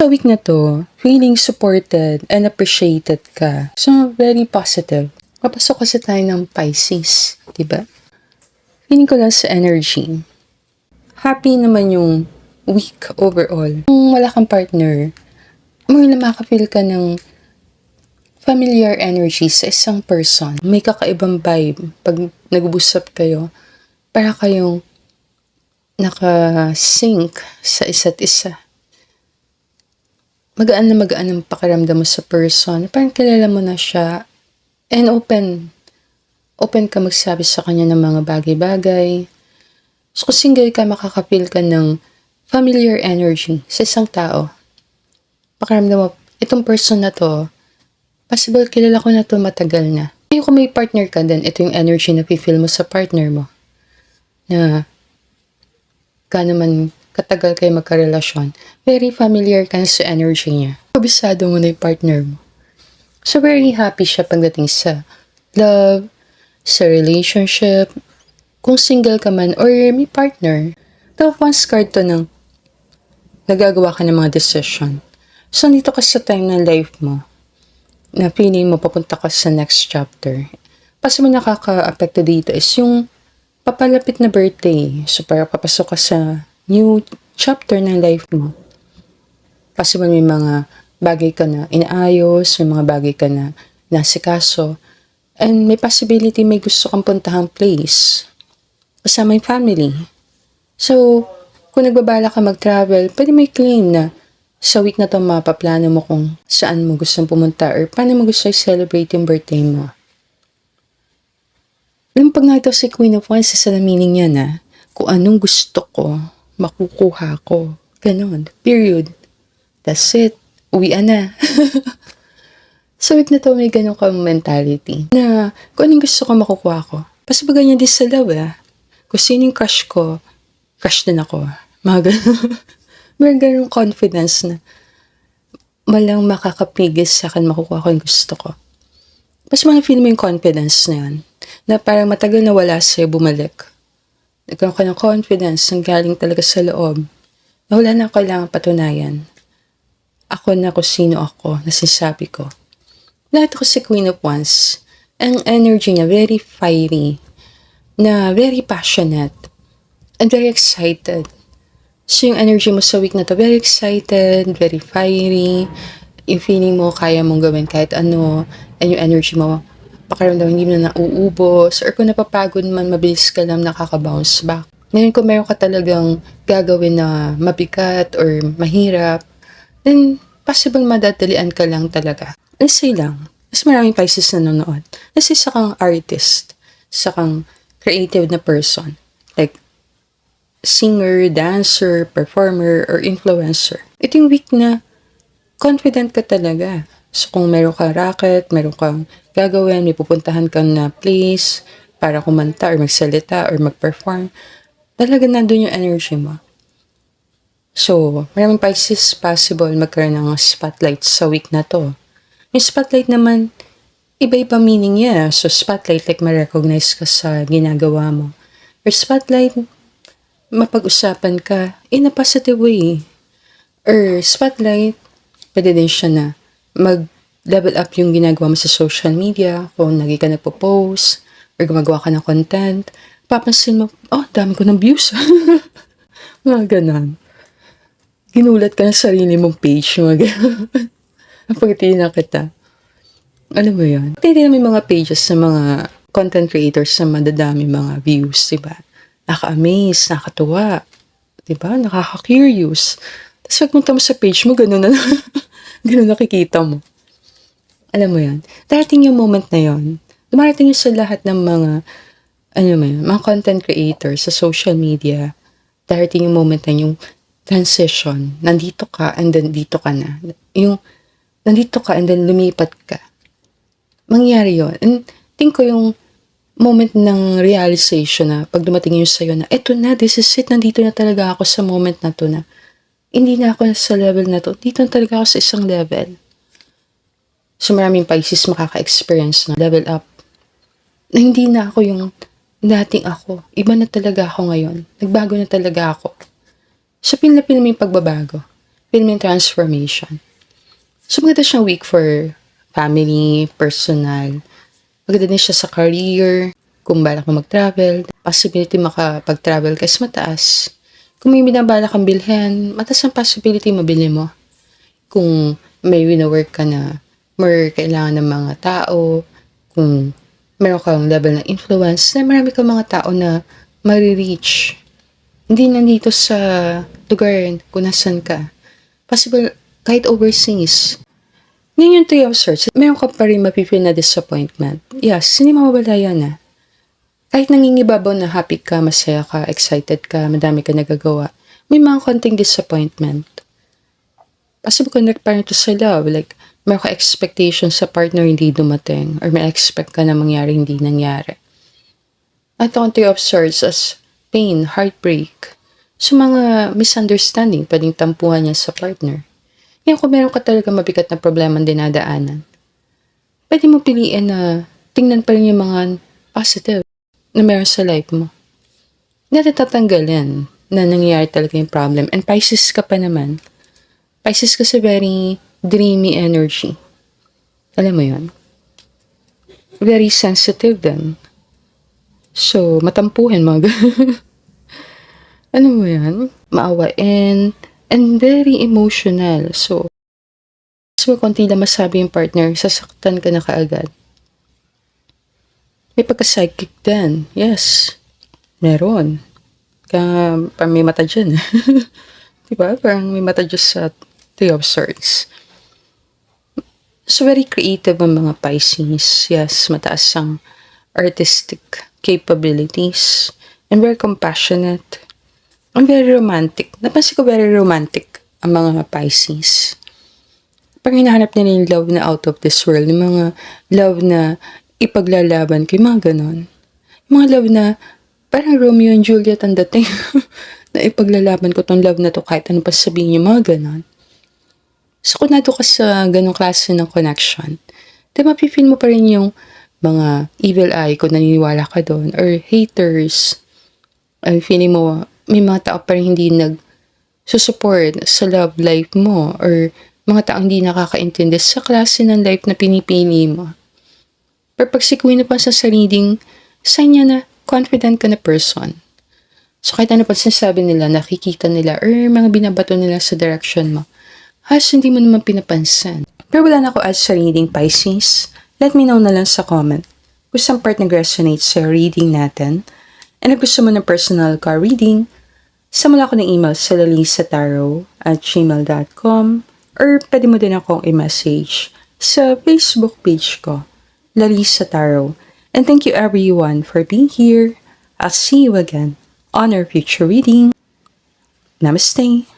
Sa week na to, feeling supported and appreciated ka. So, very positive. Papasok kasi tayo ng Pisces, diba? Feeling ko lang sa energy. Happy naman yung week overall. Kung wala kang partner, more na makaka-feel ka ng familiar energy sa isang person. May kakaibang vibe pag nag-usap kayo. Para kayong naka-sync sa isa't isa. Magaan ang pakiramdam mo sa person. Parang kilala mo na siya. And open ka magsabi sa kanya ng mga bagay-bagay. So kung single ka, makaka-feel ka ng familiar energy sa isang tao. Pakiramdam mo, itong person na to, possible kilala ko na to matagal na. Kung may partner ka din, ito yung energy na feel mo sa partner mo. Na gaano man katagal kayo magkarelasyon, very familiar ka na sa energy niya. Kabisado mo na yung partner mo. So, very happy siya pagdating sa love, sa relationship, kung single ka man or may partner. Top 1 card to ng nagagawa ka ng mga decision. So, dito ka sa time ng life mo, na feeling mo papunta ka sa next chapter. Kasi mo nakaka-apekto dito is yung papalapit na birthday. So, para papasok ka sa new chapter ng life mo. Possible may mga bagay ka na inaayos, may mga bagay ka na nasikaso, and may possibility may gusto kang puntahang place kasama yung family. So, kung nagbabala ka mag-travel, pwede may claim na sa week na to mapaplano mo kung saan mo gustong pumunta or paano mo gusto i-celebrate yung birthday mo. Alam pag nga ito si Queen of Wands, sa meaning niya na kung anong gusto ko, makukuha ko. Ganon. Period. That's it. Uwian na. Sa week na to, may ganon ka mentality. Na kung anong gusto ko, makukuha ko. Kasi ba ganyan din sa love, Kung sino yung crush ko, crush din ako. Mga ganon. May ganong confidence na malang makakapigil sa akin, makukuha ko yung gusto ko. Mas mga feel mo yung confidence na yan. Na parang matagal na wala sa'yo, bumalik. Nagkaroon ka ng confidence na galing talaga sa loob. Na wala na kailangan patunayan. Ako na kung sino ako, nasasabi ko. Lahat ako si Queen of Wands. Ang energy niya, very fiery. Na very passionate. And very excited. So yung energy mo sa week na to, very excited, very fiery. Yung feeling mo, kaya mong gawin kahit ano. And yung energy mo, pakiramdam hindi mo na nauubos, or kung napapagod man, mabilis ka lang nakaka-bounce back. Ngayon kung meron ka talagang gagawin na mabigat or mahirap, then possible madadalian ka lang talaga. Let's say lang, mas maraming Pisces na nanonood. Let's say sa kang artist, sa kang creative na person, like singer, dancer, performer, or influencer. Ito yung week na confident ka talaga. So kung meron kang racket, meron kang gagawin, may pupuntahan kang na place para kumanta or magsalita or mag-perform, talaga nandun yung energy mo. So, maraming Pisces possible magkaroon ng spotlight sa week na to. Yung spotlight naman, iba-iba meaning niya. So, spotlight like ma-recognize ka sa ginagawa mo. Or spotlight, mapag-usapan ka in a positive way. Or spotlight, pwede din siya na mag-level up yung ginagawa mo sa social media, kung lagi ka nagpo-post, or gumagawa ka ng content, papansin mo, dami ko ng views. Mga ganon. Ginulat ka na sarili mong page, mga ganon. Pagtitignan kita. Alam mo yun? Pagtitignan mo yung mga pages sa mga content creators sa madadami mga views, diba? Nakaka-amaze, nakakatuwa, diba? Nakaka-curious. Tapos pagpunta mo sa page mo, ganon na ganun nakikita mo. Alam mo yan. Darating yung moment na yon. Dumarating yun sa lahat ng mga, mga content creators sa social media. Darating yung moment na yung transition. Nandito ka and then dito ka na. Yung nandito ka and then lumipat ka. Mangyari yon. And think ko yung moment ng realization na pag dumating yun sa'yo na, eto na, this is it. Nandito na talaga ako sa moment na to na hindi na ako sa level na to. Dito na talaga ako sa isang level. So maraming Pisces makaka-experience na level up. Na hindi na ako yung dating ako. Iba na talaga ako ngayon. Nagbago na talaga ako. So feel na feel mo yung pagbabago. feel mo yung transformation. So, maganda siyang week for family, personal. Maganda din siya sa career. Kung balak mo mag-travel, possibility makapag-travel ka is mataas. Kung may binabalak kang bilhin, mataas ang possibility mabili mo. Kung may wino-work ka na more kailangan ng mga tao, kung meron kang level ng influence, na marami kang mga tao na marireach. Hindi nandito sa lugar kung nasan ka. Possible, kahit overseas. Ngayon yung 3 of Swords, meron ka pa rin mapipil na disappointment. Yes, hindi mawawala yan ah. Kahit nangingibabaw na happy ka, masaya ka, excited ka, madami ka nagagawa, may mga konting disappointment. Possible connect pa rin ito sa love. Like, meron ka expectation sa partner hindi dumating or may expect ka na mangyari hindi nangyari. At ang 3 of Swords as pain, heartbreak. So, mga misunderstanding, pwedeng tampuhan niya sa partner. Ngayon, kung meron ka talaga mabigat na problema dinadaanan, pwede mo piliin na tingnan pa rin yung mga positive na meron sa life mo. Hindi natin tatanggalin na nangyayari talaga yung problem. And Pisces ka pa naman. Pisces kasi very dreamy energy. Alam mo yun? Very sensitive din. So, matampuhin mga ano mo yan? Maawain. And very emotional. So konti lang masabi yung partner, sasaktan ka na kaagad. May pagka-psychic din. Yes. Meron. Kaya parang may mata dyan. Diba? Parang may mata dyan sa 3 of Swords. So, very creative ang mga Pisces. Yes, mataas ang artistic capabilities. And very compassionate. And very romantic. Napansin ko very romantic ang mga Pisces. Parang hinahanap nila yung love na out of this world. Yung mga love na ipaglalaban ko. Yung mga ganon. Yung mga love na parang Romeo and Juliet ang dating. Na ipaglalaban ko tong love na to kahit ano pa sabihin yung mga ganon. So kung nato ka sa ganong klase ng connection, di mapipil mo pa rin yung mga evil eye kung naniniwala ka doon. Or haters. Ay, feeling mo, may mga tao pa rin hindi nag-support sa love life mo or mga tao hindi nakakaintindi sa klase ng life na pinipili mo. Pero pag sikuin na pa sa sariling, sign niya na confident ka na person. So kahit ano pa sinasabi nila, nakikita nila or mga binabato nila sa direction mo, hindi mo naman pinapansin. Pero wala na ako as sa reading Pisces. Let me know na lang sa comment kung saan part nag-resonate sa reading natin. And if gusto mo ng personal card reading, samula ko ng email sa lalisataro@gmail.com or pwede mo din akong i-message sa Facebook page ko, Lalisa Taro. And thank you everyone for being here. I'll see you again on our future reading. Namaste.